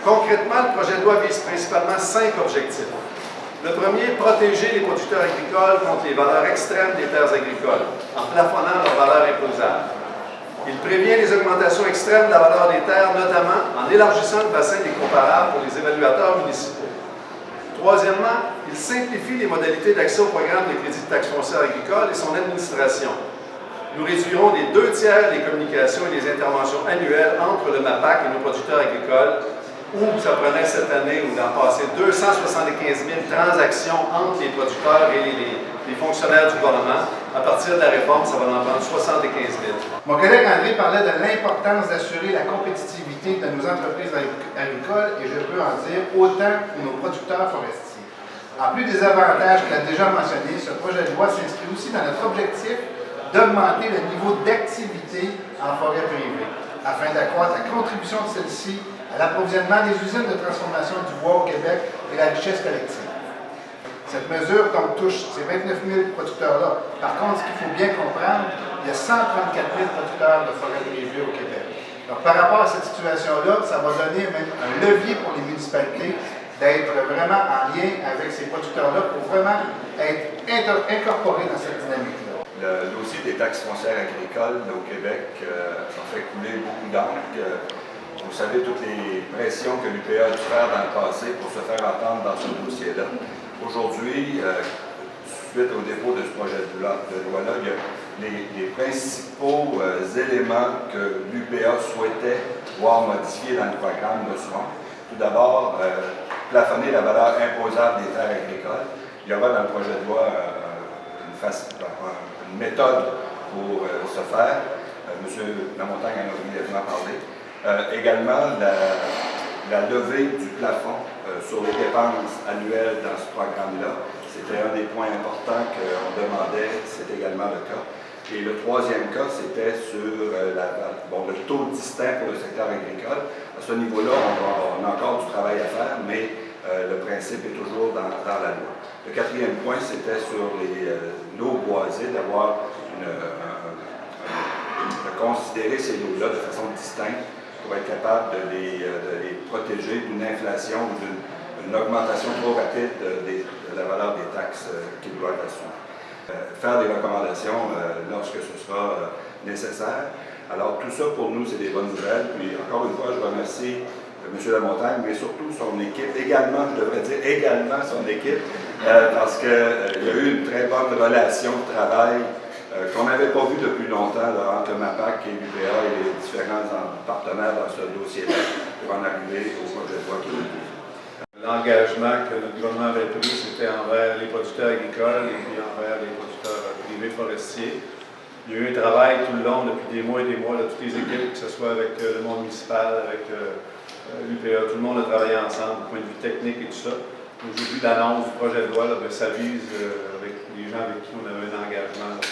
Concrètement, le projet de loi vise principalement 5 objectifs. Le premier, protéger les producteurs agricoles contre les valeurs extrêmes des terres agricoles, en plafonnant leurs valeurs imposables. Il prévient les augmentations extrêmes de la valeur des terres, notamment en élargissant le bassin des comparables pour les évaluateurs municipaux. Troisièmement, il simplifie les modalités d'accès au programme de crédit de taxe foncière agricole et son administration. Nous réduirons des 2/3 les communications et les interventions annuelles entre le MAPAC et nos producteurs agricoles, où ça prenait cette année ou l'an passé 275 000 transactions entre les producteurs et les fonctionnaires du gouvernement. À partir de la réforme, ça va en prendre 75 000. Mon collègue André parlait de l'importance d'assurer la compétitivité de nos entreprises agricoles et je peux en dire autant que nos producteurs forestiers. En plus des avantages qu'il a déjà mentionnés, ce projet de loi s'inscrit aussi dans notre objectif d'augmenter le niveau d'activité en forêt privée, afin d'accroître la contribution de celle-ci à l'approvisionnement des usines de transformation du bois au Québec et la richesse collective. Cette mesure donc touche ces 29 000 producteurs-là. Par contre, ce qu'il faut bien comprendre, il y a 134 000 producteurs de forêt privée au Québec. Donc, par rapport à cette situation-là, ça va donner même un levier pour les municipalités d'être vraiment en lien avec ces producteurs-là pour vraiment être incorporés dans cette dynamique-là. Le dossier des taxes foncières agricoles au Québec a fait couler beaucoup d'encre. Vous savez toutes les pressions que l'UPA a dû faire dans le passé pour se faire entendre dans ce dossier-là. Aujourd'hui, suite au dépôt de ce projet de loi-là, il y a les principaux éléments que l'UPA souhaitait voir modifiés dans le programme de soins. Tout d'abord, plafonner la valeur imposable des terres agricoles. Il y aura dans le projet de loi une méthode pour ce faire. M. Lamontagne en a brièvement parlé. Également, la levée du plafond sur les dépenses annuelles dans ce programme-là. C'était un des points importants qu'on demandait, c'est également le cas. Et le troisième cas, c'était sur le taux distinct pour le secteur agricole. À ce niveau-là, on a encore du travail à faire, mais le principe est toujours dans la loi. Le quatrième point, c'était sur l'eau boisée, de considérer ces lots-là de façon distincte pour être capable de les protéger d'une inflation ou d'une augmentation trop rapide de la valeur des taxes qui doivent être assumées. Faire des recommandations lorsque ce sera nécessaire. Alors tout ça pour nous, c'est des bonnes nouvelles. Puis encore une fois, je remercie M. Lamontagne, mais surtout son équipe, également, je devrais dire également son équipe, parce qu'il y a eu une très bonne relation de travail qu'on n'avait pas vu depuis longtemps là, entre MAPAC et l'UPA et les différents partenaires dans ce dossier-là pour en arriver au projet de loi qui est déposé. L'engagement que notre gouvernement avait pris, c'était envers les producteurs agricoles et puis envers les producteurs privés forestiers. Il y a eu un travail tout le long, depuis des mois et des mois, de toutes les équipes, que ce soit avec le monde municipal, avec l'UPA, tout le monde a travaillé ensemble, du point de vue technique et tout ça. Aujourd'hui, l'annonce du projet de loi, là, ça vise avec les gens avec qui on avait un engagement. Là.